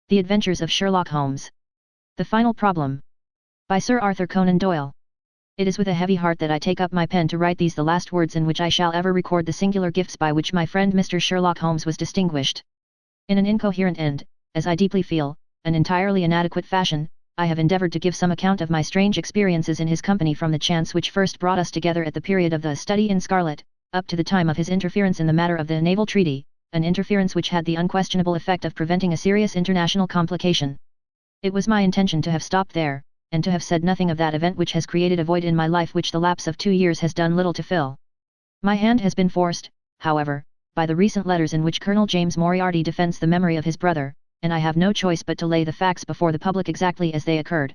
The Adventures of Sherlock Holmes. The Final Problem. By Sir Arthur Conan Doyle. It is with a heavy heart that I take up my pen to write these the last words in which I shall ever record the singular gifts by which my friend Mr. Sherlock Holmes was distinguished. In an incoherent and, as I deeply feel, an entirely inadequate fashion, I have endeavoured to give some account of my strange experiences in his company from the chance which first brought us together at the period of the Study in Scarlet, up to the time of his interference in the matter of the naval treaty, an interference which had the unquestionable effect of preventing a serious international complication. It was my intention to have stopped there, and to have said nothing of that event which has created a void in my life which the lapse of 2 years has done little to fill. My hand has been forced, however, by the recent letters in which Colonel James Moriarty defends the memory of his brother, and I have no choice but to lay the facts before the public exactly as they occurred.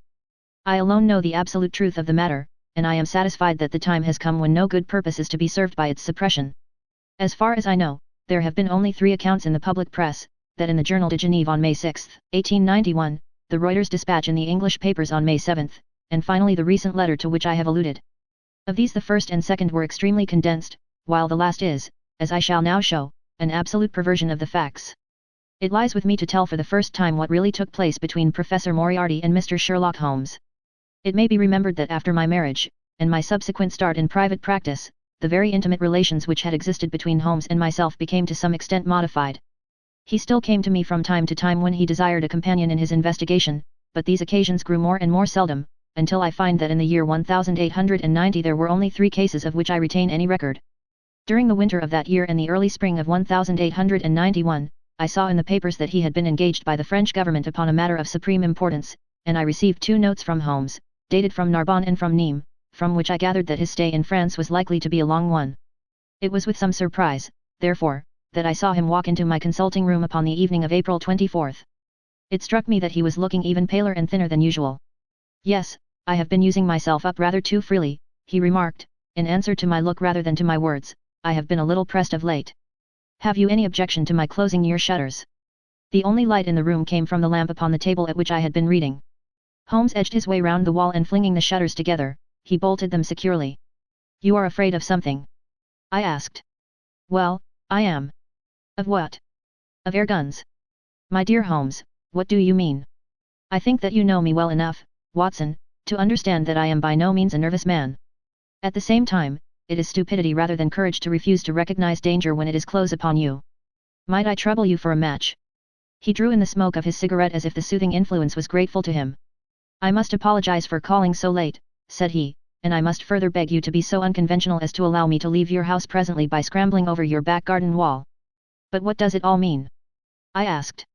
I alone know the absolute truth of the matter, and I am satisfied that the time has come when no good purpose is to be served by its suppression. As far as I know, there have been only 3 accounts in the public press, that in the Journal de Genève on May 6, 1891, the Reuters dispatch in the English papers on May 7, and finally the recent letter to which I have alluded. Of these the first and second were extremely condensed, while the last is, as I shall now show, an absolute perversion of the facts. It lies with me to tell for the first time what really took place between Professor Moriarty and Mr. Sherlock Holmes. It may be remembered that after my marriage, and my subsequent start in private practice, the very intimate relations which had existed between Holmes and myself became to some extent modified. He still came to me from time to time when he desired a companion in his investigation, but these occasions grew more and more seldom, until I find that in the year 1890 there were only 3 cases of which I retain any record. During the winter of that year and the early spring of 1891, I saw in the papers that he had been engaged by the French government upon a matter of supreme importance, and I received 2 notes from Holmes, dated from Narbonne and from Nîmes, from which I gathered that his stay in France was likely to be a long one. It was with some surprise, therefore, that I saw him walk into my consulting room upon the evening of April 24. It struck me that he was looking even paler and thinner than usual. "Yes, I have been using myself up rather too freely," he remarked, in answer to my look rather than to my words. "I have been a little pressed of late. Have you any objection to my closing your shutters?" The only light in the room came from the lamp upon the table at which I had been reading. Holmes edged his way round the wall and flinging the shutters together, he bolted them securely. "You are afraid of something?" I asked. "Well, I am." "Of what?" "Of air guns." "My dear Holmes, what do you mean?" "I think that you know me well enough, Watson, to understand that I am by no means a nervous man. At the same time, it is stupidity rather than courage to refuse to recognize danger when it is close upon you. Might I trouble you for a match?" He drew in the smoke of his cigarette as if the soothing influence was grateful to him. "I must apologize for calling so late," said he, "and I must further beg you to be so unconventional as to allow me to leave your house presently by scrambling over your back garden wall." "But what does it all mean?" I asked.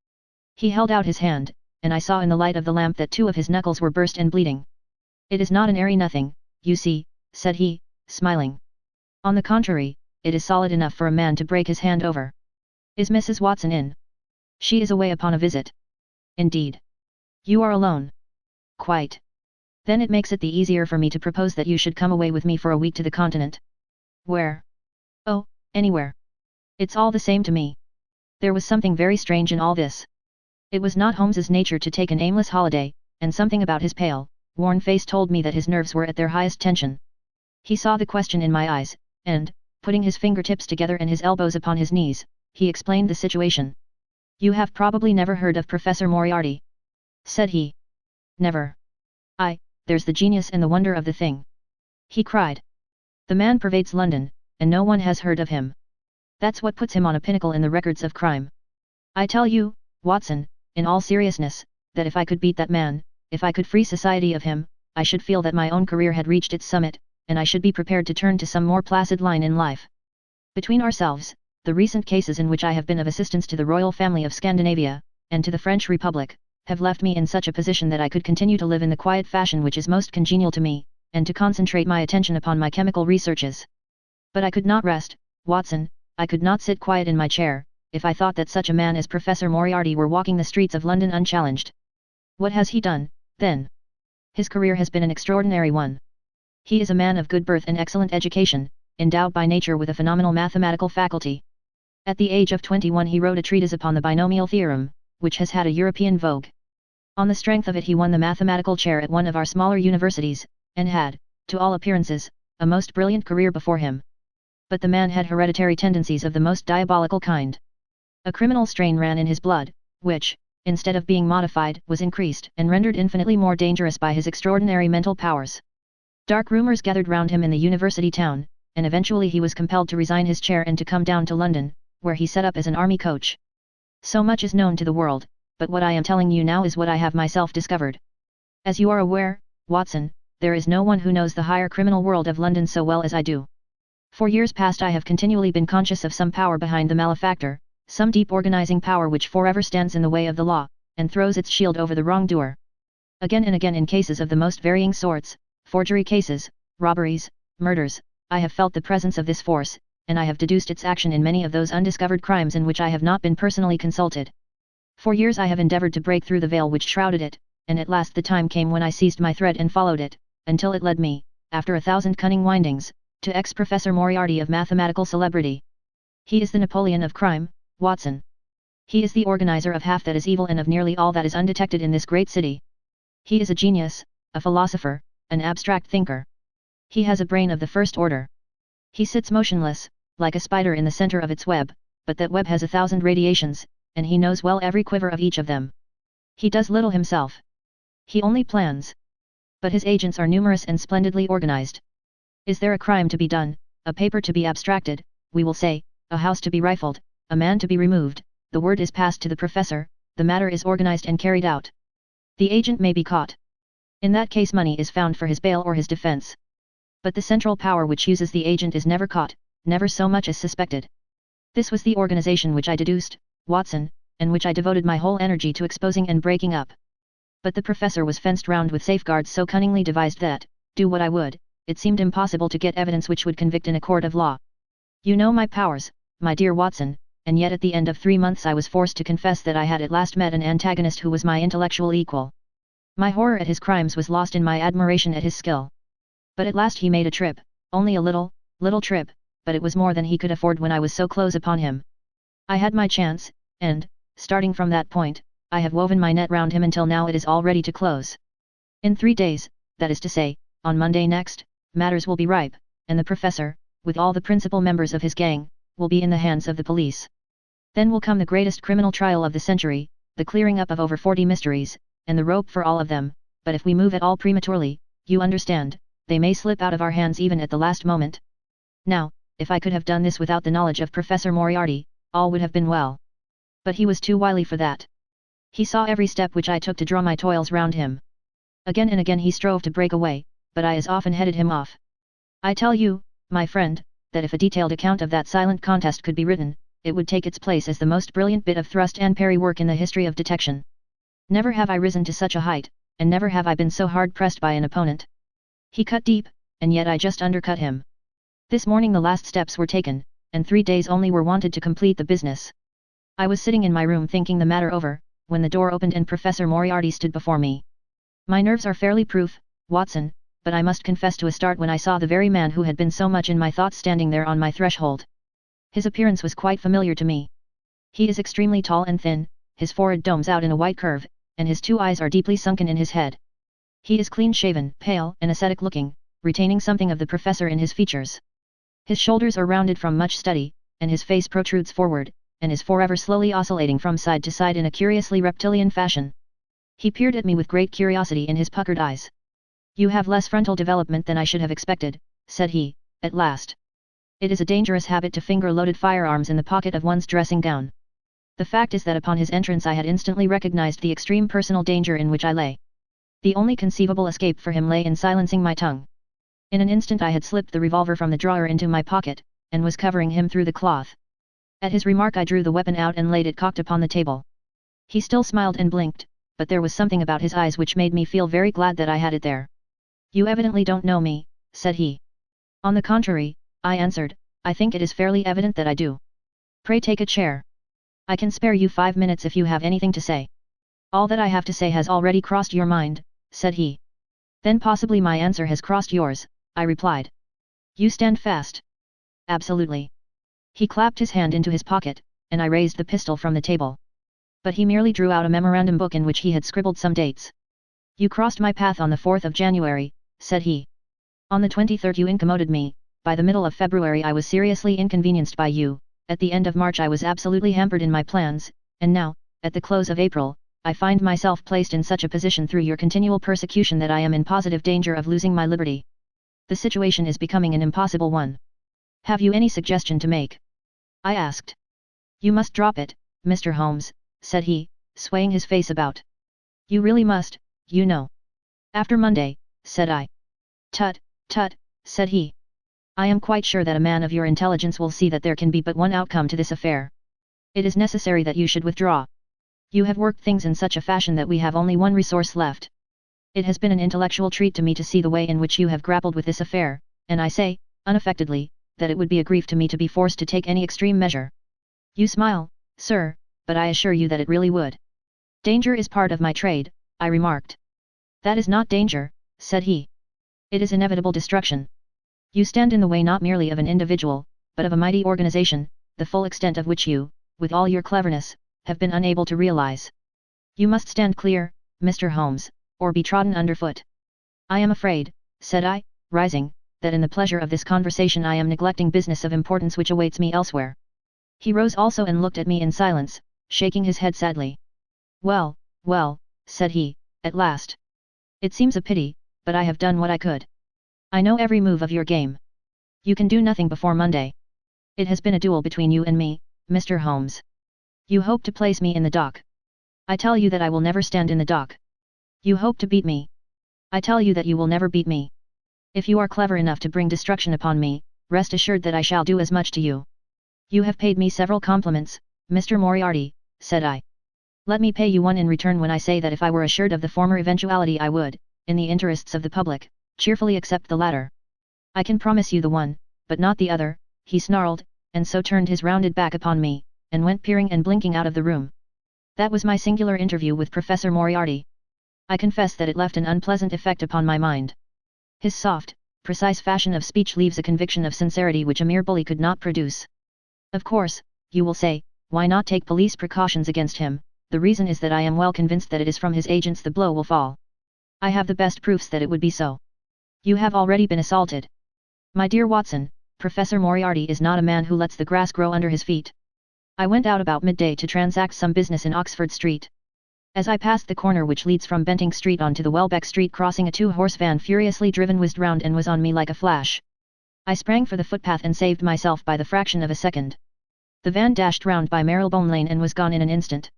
He held out his hand, and I saw in the light of the lamp that 2 of his knuckles were burst and bleeding. "It is not an airy nothing, you see," said he, smiling. "On the contrary, it is solid enough for a man to break his hand over. Is Mrs. Watson in?" "She is away upon a visit." "Indeed. You are alone?" "Quite. Then it makes it the easier for me to propose that you should come away with me for a week to the continent." "Where?" "Oh, anywhere. It's all the same to me." There was something very strange in all this. It was not Holmes's nature to take an aimless holiday, and something about his pale, worn face told me that his nerves were at their highest tension. He saw the question in my eyes, and, putting his fingertips together and his elbows upon his knees, he explained the situation. "You have probably never heard of Professor Moriarty?" said he. "Never." "There's the genius and the wonder of the thing," he cried. "The man pervades London, and no one has heard of him. That's what puts him on a pinnacle in the records of crime. I tell you, Watson, in all seriousness, that if I could beat that man, if I could free society of him, I should feel that my own career had reached its summit, and I should be prepared to turn to some more placid line in life. Between ourselves, the recent cases in which I have been of assistance to the royal family of Scandinavia, and to the French Republic, have left me in such a position that I could continue to live in the quiet fashion which is most congenial to me, and to concentrate my attention upon my chemical researches. But I could not rest, Watson, I could not sit quiet in my chair, if I thought that such a man as Professor Moriarty were walking the streets of London unchallenged. What has he done, then? His career has been an extraordinary one. He is a man of good birth and excellent education, endowed by nature with a phenomenal mathematical faculty. At the age of 21 he wrote a treatise upon the binomial theorem, which has had a European vogue. On the strength of it he won the mathematical chair at one of our smaller universities, and had, to all appearances, a most brilliant career before him. But the man had hereditary tendencies of the most diabolical kind. A criminal strain ran in his blood, which, instead of being modified, was increased and rendered infinitely more dangerous by his extraordinary mental powers. Dark rumors gathered round him in the university town, and eventually he was compelled to resign his chair and to come down to London, where he set up as an army coach. So much is known to the world, but what I am telling you now is what I have myself discovered. As you are aware, Watson, there is no one who knows the higher criminal world of London so well as I do. For years past I have continually been conscious of some power behind the malefactor, some deep organizing power which forever stands in the way of the law, and throws its shield over the wrongdoer. Again and again in cases of the most varying sorts, forgery cases, robberies, murders, I have felt the presence of this force, and I have deduced its action in many of those undiscovered crimes in which I have not been personally consulted. For years I have endeavored to break through the veil which shrouded it, and at last the time came when I seized my thread and followed it, until it led me, after 1,000 cunning windings, to ex-Professor Moriarty of mathematical celebrity. He is the Napoleon of crime, Watson. He is the organizer of half that is evil and of nearly all that is undetected in this great city. He is a genius, a philosopher, an abstract thinker. He has a brain of the first order. He sits motionless, like a spider in the center of its web, but that web has 1,000 radiations, and he knows well every quiver of each of them. He does little himself. He only plans. But his agents are numerous and splendidly organized. Is there a crime to be done, a paper to be abstracted, we will say, a house to be rifled, a man to be removed, the word is passed to the professor, the matter is organized and carried out. The agent may be caught. In that case money is found for his bail or his defense. But the central power which uses the agent is never caught, never so much as suspected. This was the organization which I deduced, Watson, and which I devoted my whole energy to exposing and breaking up. But the professor was fenced round with safeguards so cunningly devised that, do what I would, it seemed impossible to get evidence which would convict in a court of law. You know my powers, my dear Watson, and yet at the end of 3 months I was forced to confess that I had at last met an antagonist who was my intellectual equal. My horror at his crimes was lost in my admiration at his skill. But at last he made a trip, only a little trip, but it was more than he could afford when I was so close upon him. I had my chance, and, starting from that point, I have woven my net round him until now it is all ready to close. In 3 days, that is to say, on Monday next, matters will be ripe, and the professor, with all the principal members of his gang, will be in the hands of the police. Then will come the greatest criminal trial of the century, the clearing up of over 40 mysteries, and the rope for all of them, but if we move at all prematurely, you understand, they may slip out of our hands even at the last moment. Now, if I could have done this without the knowledge of Professor Moriarty, all would have been well. But he was too wily for that. He saw every step which I took to draw my toils round him. Again and again he strove to break away, but I as often headed him off. I tell you, my friend, that if a detailed account of that silent contest could be written, it would take its place as the most brilliant bit of thrust and parry work in the history of detection. Never have I risen to such a height, and never have I been so hard pressed by an opponent. He cut deep, and yet I just undercut him. This morning the last steps were taken, and 3 days only were wanted to complete the business. I was sitting in my room thinking the matter over, when the door opened and Professor Moriarty stood before me. My nerves are fairly proof, Watson, but I must confess to a start when I saw the very man who had been so much in my thoughts standing there on my threshold. His appearance was quite familiar to me. He is extremely tall and thin, his forehead domes out in a white curve, and his 2 eyes are deeply sunken in his head. He is clean-shaven, pale and ascetic-looking, retaining something of the professor in his features. His shoulders are rounded from much study, and his face protrudes forward, and is forever slowly oscillating from side to side in a curiously reptilian fashion. He peered at me with great curiosity in his puckered eyes. "You have less frontal development than I should have expected," said he, at last. "It is a dangerous habit to finger loaded firearms in the pocket of one's dressing gown." The fact is that upon his entrance I had instantly recognized the extreme personal danger in which I lay. The only conceivable escape for him lay in silencing my tongue. In an instant I had slipped the revolver from the drawer into my pocket, and was covering him through the cloth. At his remark I drew the weapon out and laid it cocked upon the table. He still smiled and blinked, but there was something about his eyes which made me feel very glad that I had it there. "You evidently don't know me," said he. "On the contrary," I answered, "I think it is fairly evident that I do. Pray take a chair. I can spare you 5 minutes if you have anything to say." "All that I have to say has already crossed your mind," said he. "Then possibly my answer has crossed yours," I replied. "You stand fast?" "Absolutely." He clapped his hand into his pocket, and I raised the pistol from the table. But he merely drew out a memorandum book in which he had scribbled some dates. "You crossed my path on the 4th of January, said he. "On the 23rd you incommoded me, by the middle of February I was seriously inconvenienced by you, at the end of March I was absolutely hampered in my plans, and now, at the close of April, I find myself placed in such a position through your continual persecution that I am in positive danger of losing my liberty. The situation is becoming an impossible one. Have you any suggestion to make? I asked. You must drop it, Mr. Holmes, said he, swaying his face about. You really must, you know. After Monday, said I. Tut, tut, said he. I am quite sure that a man of your intelligence will see that there can be but one outcome to this affair. It is necessary that you should withdraw. You have worked things in such a fashion that we have only one resource left. It has been an intellectual treat to me to see the way in which you have grappled with this affair, and I say, unaffectedly, that it would be a grief to me to be forced to take any extreme measure. You smile, sir, but I assure you that it really would. Danger is part of my trade, I remarked. That is not danger, said he. It is inevitable destruction. You stand in the way not merely of an individual, but of a mighty organization, the full extent of which you, with all your cleverness, have been unable to realize. You must stand clear, Mr. Holmes, or be trodden underfoot. I am afraid, said I, rising, that in the pleasure of this conversation I am neglecting business of importance which awaits me elsewhere. He rose also and looked at me in silence, shaking his head sadly. Well, well, said he, at last. It seems a pity, but I have done what I could. I know every move of your game. You can do nothing before Monday. It has been a duel between you and me, Mr. Holmes. You hope to place me in the dock. I tell you that I will never stand in the dock. You hope to beat me. I tell you that you will never beat me. If you are clever enough to bring destruction upon me, rest assured that I shall do as much to you. You have paid me several compliments, Mr. Moriarty, said I. Let me pay you one in return when I say that if I were assured of the former eventuality I would, in the interests of the public, cheerfully accept the latter. I can promise you the one, but not the other, he snarled, and so turned his rounded back upon me, and went peering and blinking out of the room. That was my singular interview with Professor Moriarty. I confess that it left an unpleasant effect upon my mind. His soft, precise fashion of speech leaves a conviction of sincerity which a mere bully could not produce. Of course, you will say, why not take police precautions against him? The reason is that I am well convinced that it is from his agents the blow will fall. I have the best proofs that it would be so. You have already been assaulted. My dear Watson, Professor Moriarty is not a man who lets the grass grow under his feet. I went out about midday to transact some business in Oxford Street. As I passed the corner which leads from Bentinck Street on to the Welbeck Street crossing, a two-horse van furiously driven whizzed round and was on me like a flash. I sprang for the footpath and saved myself by the fraction of a second. The van dashed round by Marylebone Lane and was gone in an instant.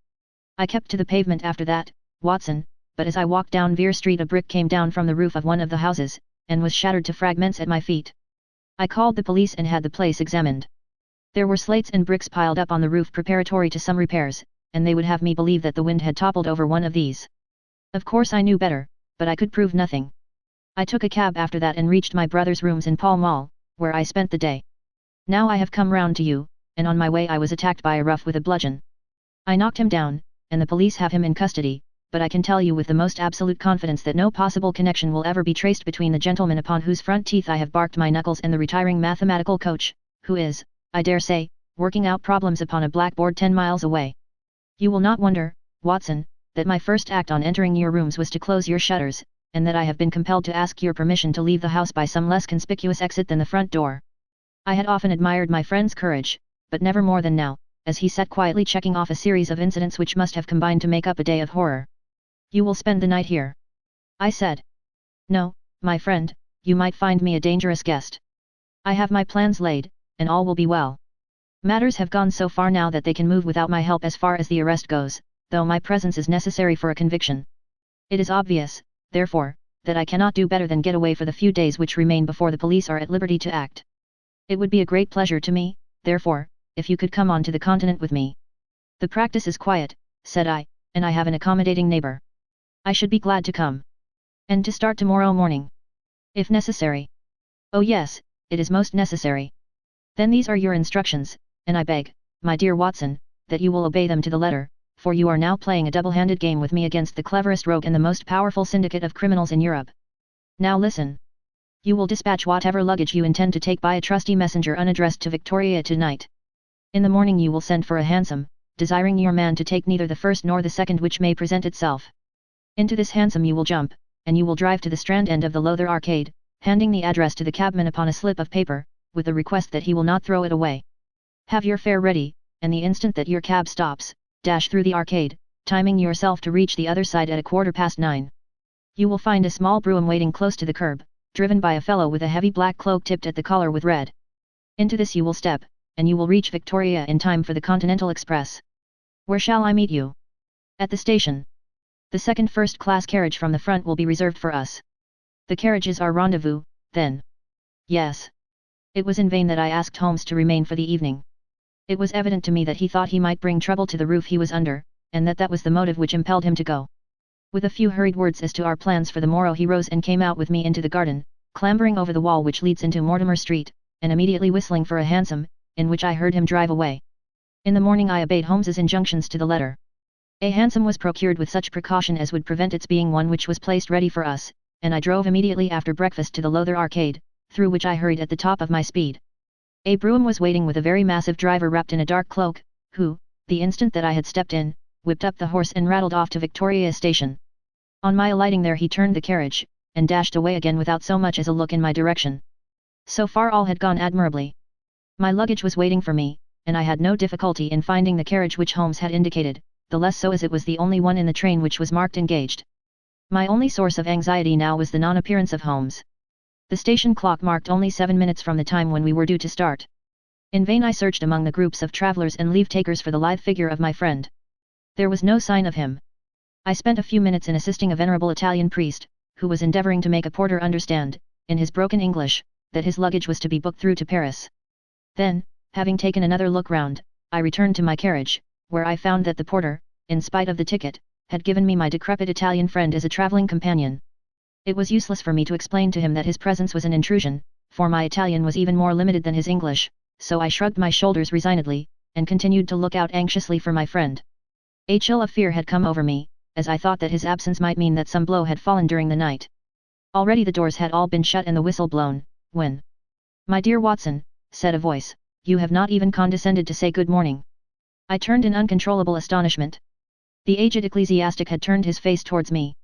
I kept to the pavement after that, Watson, but as I walked down Vere Street a brick came down from the roof of one of the houses, and was shattered to fragments at my feet. I called the police and had the place examined. There were slates and bricks piled up on the roof preparatory to some repairs, and they would have me believe that the wind had toppled over one of these. Of course I knew better, but I could prove nothing. I took a cab after that and reached my brother's rooms in Pall Mall, where I spent the day. Now I have come round to you, and on my way I was attacked by a rough with a bludgeon. I knocked him down, and the police have him in custody, but I can tell you with the most absolute confidence that no possible connection will ever be traced between the gentleman upon whose front teeth I have barked my knuckles and the retiring mathematical coach, who is, I dare say, working out problems upon a blackboard 10 miles away. You will not wonder, Watson, that my first act on entering your rooms was to close your shutters, and that I have been compelled to ask your permission to leave the house by some less conspicuous exit than the front door. I had often admired my friend's courage, but never more than now, as he sat quietly checking off a series of incidents which must have combined to make up a day of horror. You will spend the night here? I said. No, my friend, you might find me a dangerous guest. I have my plans laid, and all will be well. Matters have gone so far now that they can move without my help as far as the arrest goes, though my presence is necessary for a conviction. It is obvious, therefore, that I cannot do better than get away for the few days which remain before the police are at liberty to act. It would be a great pleasure to me, therefore, if you could come on to the continent with me. The practice is quiet, said I, and I have an accommodating neighbor. I should be glad to come. And to start tomorrow morning. If necessary. Oh yes, it is most necessary. Then these are your instructions, and I beg, my dear Watson, that you will obey them to the letter, for you are now playing a double-handed game with me against the cleverest rogue and the most powerful syndicate of criminals in Europe. Now listen. You will dispatch whatever luggage you intend to take by a trusty messenger unaddressed to Victoria tonight. In the morning you will send for a hansom, desiring your man to take neither the first nor the second which may present itself. Into this hansom you will jump, and you will drive to the Strand end of the Lowther Arcade, handing the address to the cabman upon a slip of paper, with the request that he will not throw it away. Have your fare ready, and the instant that your cab stops, dash through the arcade, timing yourself to reach the other side at 9:15. You will find a small brougham waiting close to the curb, driven by a fellow with a heavy black cloak tipped at the collar with red. Into this you will step, and you will reach Victoria in time for the Continental Express. Where shall I meet you? At the station. The second first-class carriage from the front will be reserved for us. The carriage is our rendezvous, then. Yes. It was in vain that I asked Holmes to remain for the evening. It was evident to me that he thought he might bring trouble to the roof he was under, and that was the motive which impelled him to go. With a few hurried words as to our plans for the morrow he rose and came out with me into the garden, clambering over the wall which leads into Mortimer Street, and immediately whistling for a hansom, in which I heard him drive away. In the morning I obeyed Holmes's injunctions to the letter. A hansom was procured with such precaution as would prevent its being one which was placed ready for us, and I drove immediately after breakfast to the Lowther Arcade, through which I hurried at the top of my speed. A brougham was waiting with a very massive driver wrapped in a dark cloak, who, the instant that I had stepped in, whipped up the horse and rattled off to Victoria Station. On my alighting there he turned the carriage, and dashed away again without so much as a look in my direction. So far all had gone admirably. My luggage was waiting for me, and I had no difficulty in finding the carriage which Holmes had indicated, the less so as it was the only one in the train which was marked engaged. My only source of anxiety now was the non-appearance of Holmes. The station clock marked only 7 minutes from the time when we were due to start. In vain I searched among the groups of travellers and leave-takers for the lithe figure of my friend. There was no sign of him. I spent a few minutes in assisting a venerable Italian priest, who was endeavouring to make a porter understand, in his broken English, that his luggage was to be booked through to Paris. Then, having taken another look round, I returned to my carriage, where I found that the porter, in spite of the ticket, had given me my decrepit Italian friend as a travelling companion. It was useless for me to explain to him that his presence was an intrusion, for my Italian was even more limited than his English, so I shrugged my shoulders resignedly, and continued to look out anxiously for my friend. A chill of fear had come over me, as I thought that his absence might mean that some blow had fallen during the night. Already the doors had all been shut and the whistle blown, when, "My dear Watson," said a voice, "you have not even condescended to say good morning." I turned in uncontrollable astonishment. The aged ecclesiastic had turned his face towards me.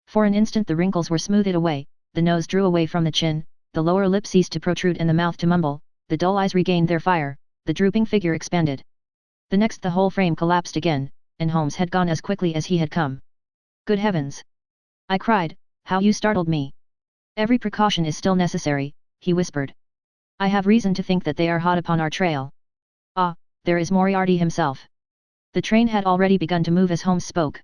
For an instant the wrinkles were smoothed away, the nose drew away from the chin, the lower lip ceased to protrude and the mouth to mumble, the dull eyes regained their fire, the drooping figure expanded. The next the whole frame collapsed again, and Holmes had gone as quickly as he had come. "Good heavens!" I cried, "how you startled me!" "Every precaution is still necessary," he whispered. "I have reason to think that they are hot upon our trail. Ah, there is Moriarty himself." The train had already begun to move as Holmes spoke.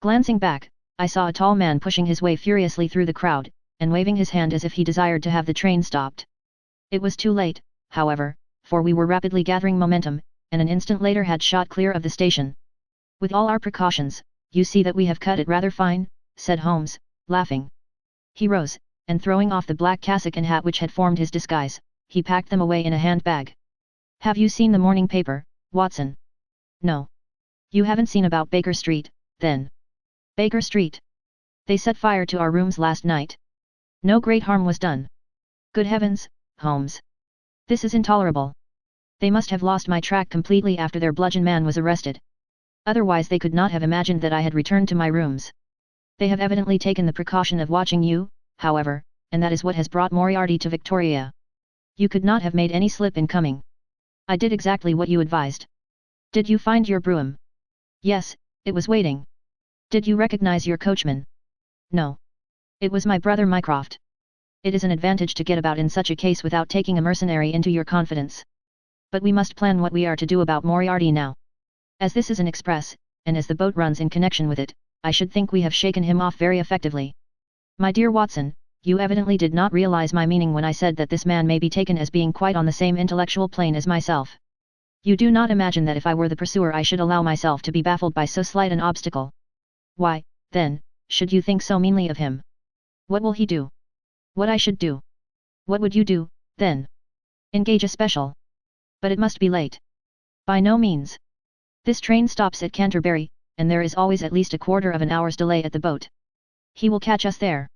Glancing back, I saw a tall man pushing his way furiously through the crowd, and waving his hand as if he desired to have the train stopped. It was too late, however, for we were rapidly gathering momentum, and an instant later had shot clear of the station. "With all our precautions, you see that we have cut it rather fine," said Holmes, laughing. He rose, and throwing off the black cassock and hat which had formed his disguise, he packed them away in a handbag. "Have you seen the morning paper, Watson?" "No." "You haven't seen about Baker Street, then?" "Baker Street? They set fire to our rooms last night. No great harm was done." "Good heavens, Holmes! This is intolerable. They must have lost my track completely after their bludgeon man was arrested. Otherwise they could not have imagined that I had returned to my rooms. They have evidently taken the precaution of watching you, however, and that is what has brought Moriarty to Victoria. You could not have made any slip in coming. I did exactly what you advised." "Did you find your brougham?" "Yes, it was waiting." "Did you recognize your coachman?" "No. It was my brother Mycroft. It is an advantage to get about in such a case without taking a mercenary into your confidence. But we must plan what we are to do about Moriarty now. As this is an express, and as the boat runs in connection with it, I should think we have shaken him off very effectively. My dear Watson, you evidently did not realize my meaning when I said that this man may be taken as being quite on the same intellectual plane as myself. You do not imagine that if I were the pursuer I should allow myself to be baffled by so slight an obstacle. Why, then, should you think so meanly of him? What will he do? What I should do? What would you do, then? Engage a special. But it must be late. By no means. This train stops at Canterbury, and there is always at least a quarter of an hour's delay at the boat. He will catch us there.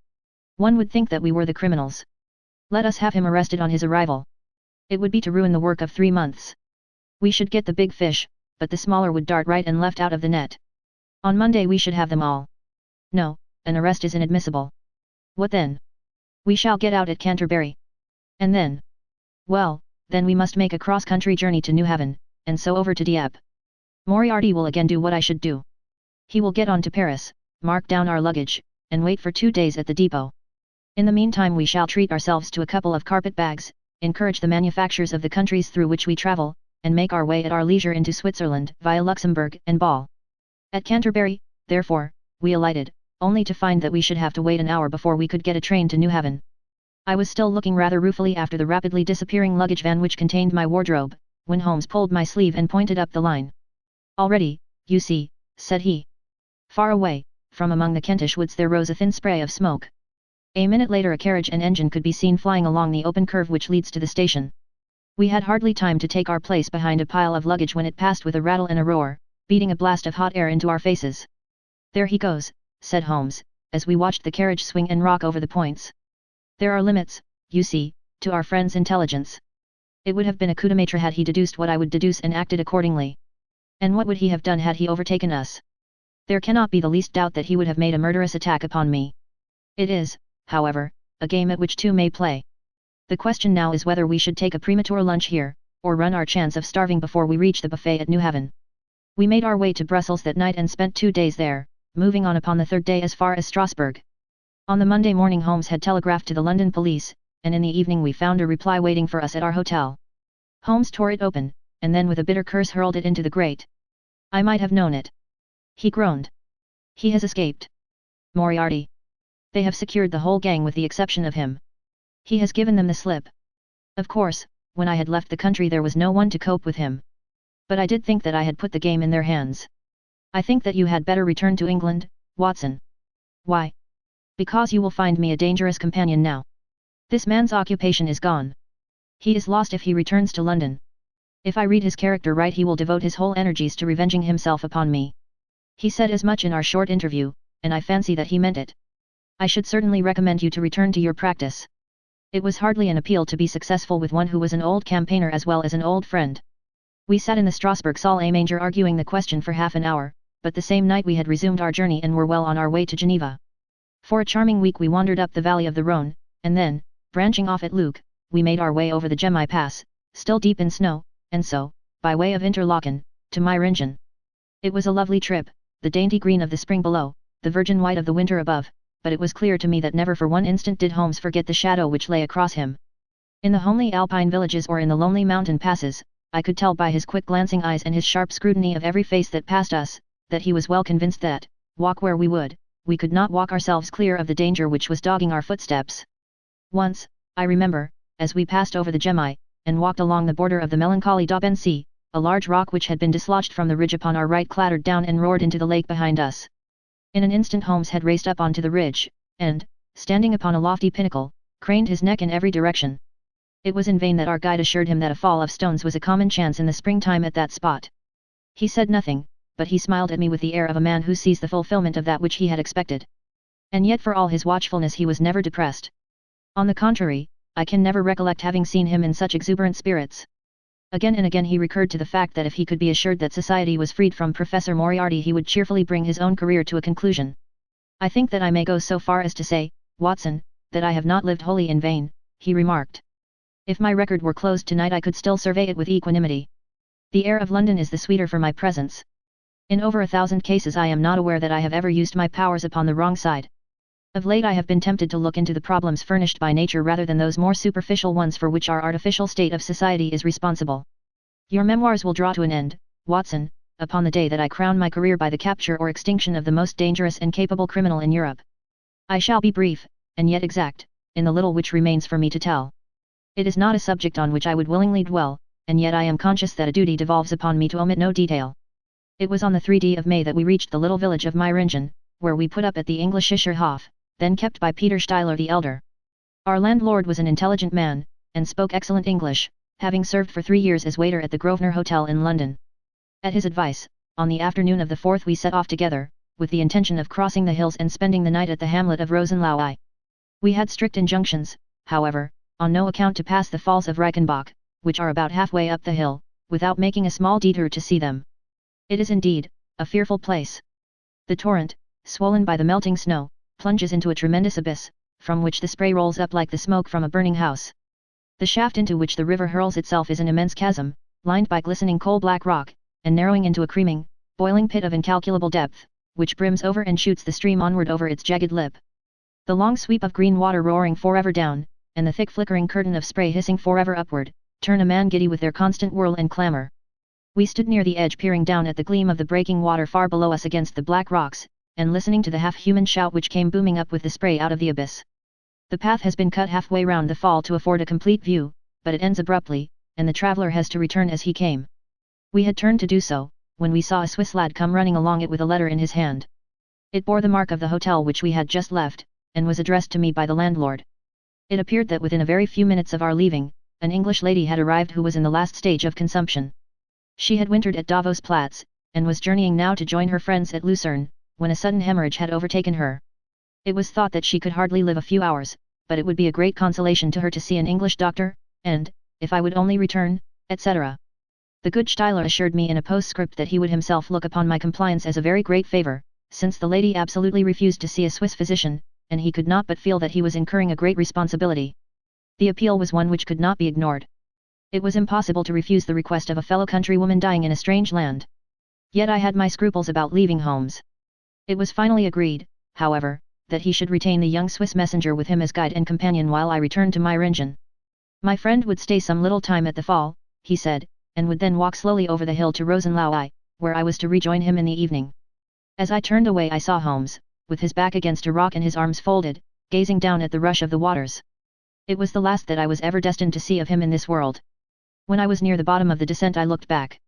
One would think that we were the criminals. Let us have him arrested on his arrival. It would be to ruin the work of 3 months. We should get the big fish, but the smaller would dart right and left out of the net. On Monday we should have them all. No, an arrest is inadmissible. What then? We shall get out at Canterbury. And then? Well, then we must make a cross-country journey to New Haven, and so over to Dieppe. Moriarty will again do what I should do. He will get on to Paris, mark down our luggage, and wait for 2 days at the depot. In the meantime we shall treat ourselves to a couple of carpet bags, encourage the manufactures of the countries through which we travel, and make our way at our leisure into Switzerland via Luxembourg and Bâle. At Canterbury, therefore, we alighted, only to find that we should have to wait an hour before we could get a train to Newhaven. I was still looking rather ruefully after the rapidly disappearing luggage van which contained my wardrobe, when Holmes pulled my sleeve and pointed up the line. "Already, you see," said he. Far away, from among the Kentish woods there rose a thin spray of smoke. A minute later a carriage and engine could be seen flying along the open curve which leads to the station. We had hardly time to take our place behind a pile of luggage when it passed with a rattle and a roar, beating a blast of hot air into our faces. "There he goes," said Holmes, as we watched the carriage swing and rock over the points. "There are limits, you see, to our friend's intelligence. It would have been a coup de maître had he deduced what I would deduce and acted accordingly. And what would he have done had he overtaken us? There cannot be the least doubt that he would have made a murderous attack upon me. It is, however, a game at which two may play. The question now is whether we should take a premature lunch here, or run our chance of starving before we reach the buffet at Newhaven." We made our way to Brussels that night and spent 2 days there, moving on upon the third day as far as Strasbourg. On the Monday morning Holmes had telegraphed to the London police, and in the evening we found a reply waiting for us at our hotel. Holmes tore it open, and then with a bitter curse hurled it into the grate. "I might have known it," he groaned. "He has escaped. Moriarty. They have secured the whole gang with the exception of him. He has given them the slip. Of course, when I had left the country there was no one to cope with him. But I did think that I had put the game in their hands. I think that you had better return to England, Watson." "Why?" "Because you will find me a dangerous companion now. This man's occupation is gone. He is lost if he returns to London. If I read his character right he will devote his whole energies to revenging himself upon me. He said as much in our short interview, and I fancy that he meant it. I should certainly recommend you to return to your practice." It was hardly an appeal to be successful with one who was an old campaigner as well as an old friend. We sat in the Strasbourg salle à manger arguing the question for half an hour, but the same night we had resumed our journey and were well on our way to Geneva. For a charming week we wandered up the valley of the Rhône, and then, branching off at Luc, we made our way over the Gemmi Pass, still deep in snow, and so, by way of Interlaken, to Meiringen. It was a lovely trip, the dainty green of the spring below, the virgin white of the winter above, but it was clear to me that never for one instant did Holmes forget the shadow which lay across him. In the homely alpine villages or in the lonely mountain passes, I could tell by his quick glancing eyes and his sharp scrutiny of every face that passed us, that he was well convinced that, walk where we would, we could not walk ourselves clear of the danger which was dogging our footsteps. Once, I remember, as we passed over the Gemmi, and walked along the border of the melancholy Daubensee, a large rock which had been dislodged from the ridge upon our right clattered down and roared into the lake behind us. In an instant Holmes had raced up onto the ridge, and, standing upon a lofty pinnacle, craned his neck in every direction. It was in vain that our guide assured him that a fall of stones was a common chance in the springtime at that spot. He said nothing, but he smiled at me with the air of a man who sees the fulfillment of that which he had expected. And yet for all his watchfulness he was never depressed. On the contrary, I can never recollect having seen him in such exuberant spirits. Again and again he recurred to the fact that if he could be assured that society was freed from Professor Moriarty he would cheerfully bring his own career to a conclusion. "I think that I may go so far as to say, Watson, that I have not lived wholly in vain," he remarked. "If my record were closed tonight I could still survey it with equanimity. The air of London is the sweeter for my presence. In over 1,000 cases I am not aware that I have ever used my powers upon the wrong side. Of late I have been tempted to look into the problems furnished by nature rather than those more superficial ones for which our artificial state of society is responsible. Your memoirs will draw to an end, Watson, upon the day that I crown my career by the capture or extinction of the most dangerous and capable criminal in Europe. I shall be brief, and yet exact, in the little which remains for me to tell. It is not a subject on which I would willingly dwell, and yet I am conscious that a duty devolves upon me to omit no detail. It was on the 3d of May that we reached the little village of Meiringen, where we put up at the Englischer Hof, then kept by Peter Steiler the elder. Our landlord was an intelligent man, and spoke excellent English, having served for 3 years as waiter at the Grosvenor Hotel in London. At his advice, on the afternoon of the 4th we set off together, with the intention of crossing the hills and spending the night at the hamlet of Rosenlau. We had strict injunctions, however, on no account to pass the falls of Reichenbach, which are about halfway up the hill, without making a small detour to see them. It is indeed a fearful place. The torrent, swollen by the melting snow, plunges into a tremendous abyss, from which the spray rolls up like the smoke from a burning house. The shaft into which the river hurls itself is an immense chasm, lined by glistening coal-black rock, and narrowing into a creaming, boiling pit of incalculable depth, which brims over and shoots the stream onward over its jagged lip. The long sweep of green water roaring forever down, and the thick flickering curtain of spray hissing forever upward, turn a man giddy with their constant whirl and clamor. We stood near the edge peering down at the gleam of the breaking water far below us against the black rocks, and listening to the half-human shout which came booming up with the spray out of the abyss. The path has been cut halfway round the fall to afford a complete view, but it ends abruptly, and the traveller has to return as he came. We had turned to do so, when we saw a Swiss lad come running along it with a letter in his hand. It bore the mark of the hotel which we had just left, and was addressed to me by the landlord. It appeared that within a very few minutes of our leaving, an English lady had arrived who was in the last stage of consumption. She had wintered at Davos Platz, and was journeying now to join her friends at Lucerne, when a sudden hemorrhage had overtaken her. It was thought that she could hardly live a few hours, but it would be a great consolation to her to see an English doctor, and, if I would only return, etc. The good Steiler assured me in a postscript that he would himself look upon my compliance as a very great favour, since the lady absolutely refused to see a Swiss physician, and he could not but feel that he was incurring a great responsibility. The appeal was one which could not be ignored. It was impossible to refuse the request of a fellow countrywoman dying in a strange land. Yet I had my scruples about leaving Holmes. It was finally agreed, however, that he should retain the young Swiss messenger with him as guide and companion while I returned to Meiringen. My friend would stay some little time at the fall, he said, and would then walk slowly over the hill to Rosenlau, where I was to rejoin him in the evening. As I turned away I saw Holmes, with his back against a rock and his arms folded, gazing down at the rush of the waters. It was the last that I was ever destined to see of him in this world. When I was near the bottom of the descent I looked back.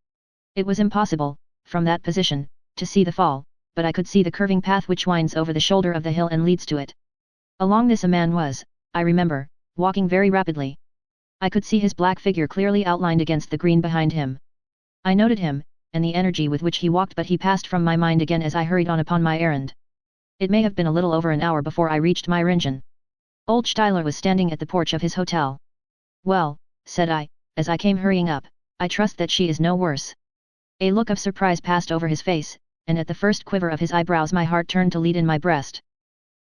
It was impossible, from that position, to see the fall, but I could see the curving path which winds over the shoulder of the hill and leads to it. Along this a man was, I remember, walking very rapidly. I could see his black figure clearly outlined against the green behind him. I noted him, and the energy with which he walked, but he passed from my mind again as I hurried on upon my errand. It may have been a little over an hour before I reached Meiringen. Old Steiler was standing at the porch of his hotel. "Well," said I, as I came hurrying up, "I trust that she is no worse." A look of surprise passed over his face, and at the first quiver of his eyebrows my heart turned to lead in my breast.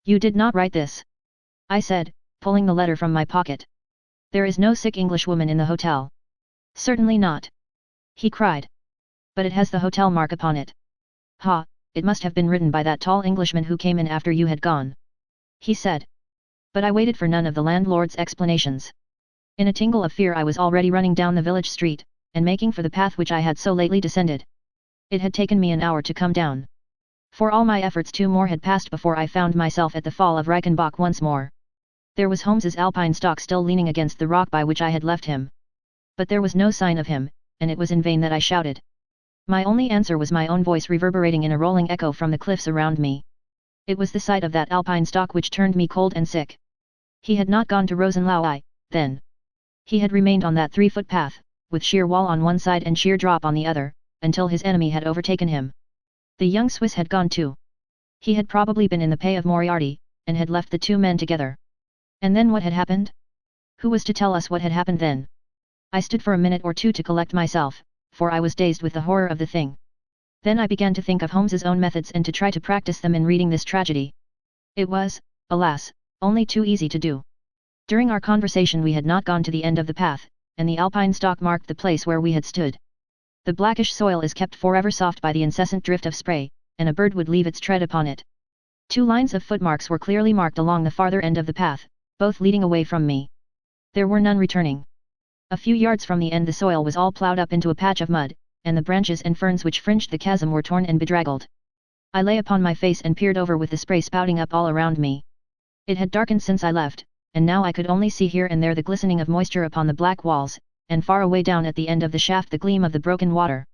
"You did not write this?" I said, pulling the letter from my pocket. "There is no sick Englishwoman in the hotel." "Certainly not," he cried. "But it has the hotel mark upon it." "Ha, it must have been written by that tall Englishman who came in after you had gone," he said. But I waited for none of the landlord's explanations. In a tingle of fear I was already running down the village street, and making for the path which I had so lately descended. It had taken me an hour to come down. For all my efforts 2 more had passed before I found myself at the fall of Reichenbach once more. There was Holmes's alpine stock still leaning against the rock by which I had left him. But there was no sign of him, and it was in vain that I shouted. My only answer was my own voice reverberating in a rolling echo from the cliffs around me. It was the sight of that alpine stock which turned me cold and sick. He had not gone to Rosenlau, then. He had remained on that 3-foot path, with sheer wall on one side and sheer drop on the other, until his enemy had overtaken him. The young Swiss had gone too. He had probably been in the pay of Moriarty, and had left the 2 men together. And then what had happened? Who was to tell us what had happened then? I stood for a minute or two to collect myself, for I was dazed with the horror of the thing. Then I began to think of Holmes's own methods and to try to practice them in reading this tragedy. It was, alas, only too easy to do. During our conversation we had not gone to the end of the path, and the alpine stalk marked the place where we had stood. The blackish soil is kept forever soft by the incessant drift of spray, and a bird would leave its tread upon it. 2 lines of footmarks were clearly marked along the farther end of the path, both leading away from me. There were none returning. A few yards from the end the soil was all ploughed up into a patch of mud, and the branches and ferns which fringed the chasm were torn and bedraggled. I lay upon my face and peered over with the spray spouting up all around me. It had darkened since I left, and now I could only see here and there the glistening of moisture upon the black walls, and far away down at the end of the shaft the gleam of the broken water.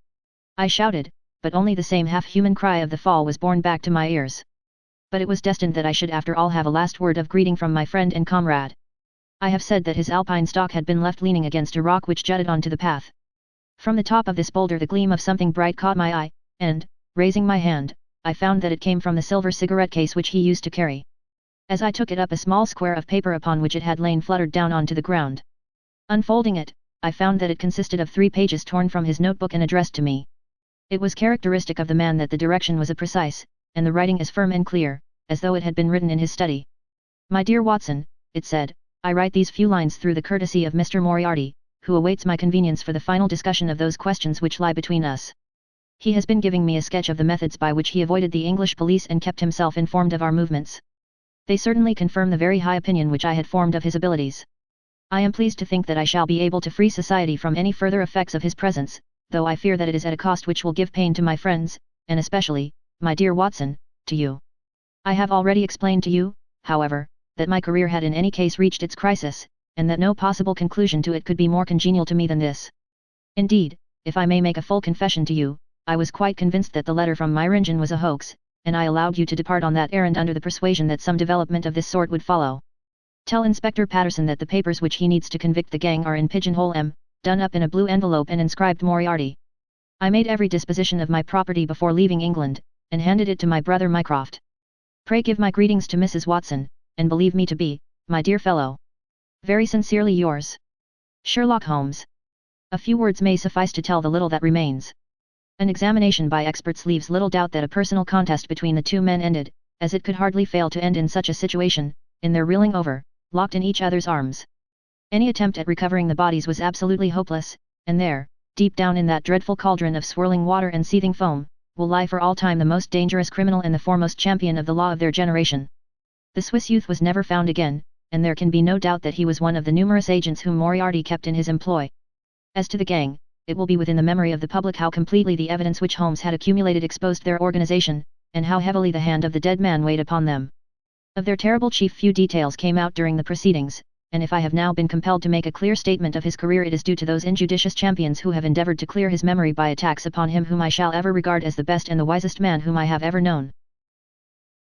I shouted, but only the same half-human cry of the fall was borne back to my ears. But it was destined that I should after all have a last word of greeting from my friend and comrade. I have said that his alpine stock had been left leaning against a rock which jutted onto the path. From the top of this boulder the gleam of something bright caught my eye, and, raising my hand, I found that it came from the silver cigarette case which he used to carry. As I took it up a small square of paper upon which it had lain fluttered down onto the ground. Unfolding it, I found that it consisted of 3 pages torn from his notebook and addressed to me. It was characteristic of the man that the direction was precise, and the writing as firm and clear, as though it had been written in his study. "My dear Watson," it said, "I write these few lines through the courtesy of Mr. Moriarty, who awaits my convenience for the final discussion of those questions which lie between us. He has been giving me a sketch of the methods by which he avoided the English police and kept himself informed of our movements. They certainly confirm the very high opinion which I had formed of his abilities. I am pleased to think that I shall be able to free society from any further effects of his presence, though I fear that it is at a cost which will give pain to my friends, and especially, my dear Watson, to you. I have already explained to you, however, that my career had in any case reached its crisis, and that no possible conclusion to it could be more congenial to me than this. Indeed, if I may make a full confession to you, I was quite convinced that the letter from Myringen was a hoax, and I allowed you to depart on that errand under the persuasion that some development of this sort would follow. Tell Inspector Patterson that the papers which he needs to convict the gang are in pigeonhole M, done up in a blue envelope and inscribed Moriarty. I made every disposition of my property before leaving England, and handed it to my brother Mycroft. Pray give my greetings to Mrs. Watson, and believe me to be, my dear fellow, very sincerely yours, Sherlock Holmes. A few words may suffice to tell the little that remains. An examination by experts leaves little doubt that a personal contest between the two men ended, as it could hardly fail to end in such a situation, in their reeling over, locked in each other's arms. Any attempt at recovering the bodies was absolutely hopeless, and there, deep down in that dreadful cauldron of swirling water and seething foam, will lie for all time the most dangerous criminal and the foremost champion of the law of their generation. The Swiss youth was never found again, and there can be no doubt that he was one of the numerous agents whom Moriarty kept in his employ. As to the gang, it will be within the memory of the public how completely the evidence which Holmes had accumulated exposed their organization, and how heavily the hand of the dead man weighed upon them. Of their terrible chief few details came out during the proceedings, and if I have now been compelled to make a clear statement of his career, it is due to those injudicious champions who have endeavored to clear his memory by attacks upon him whom I shall ever regard as the best and the wisest man whom I have ever known.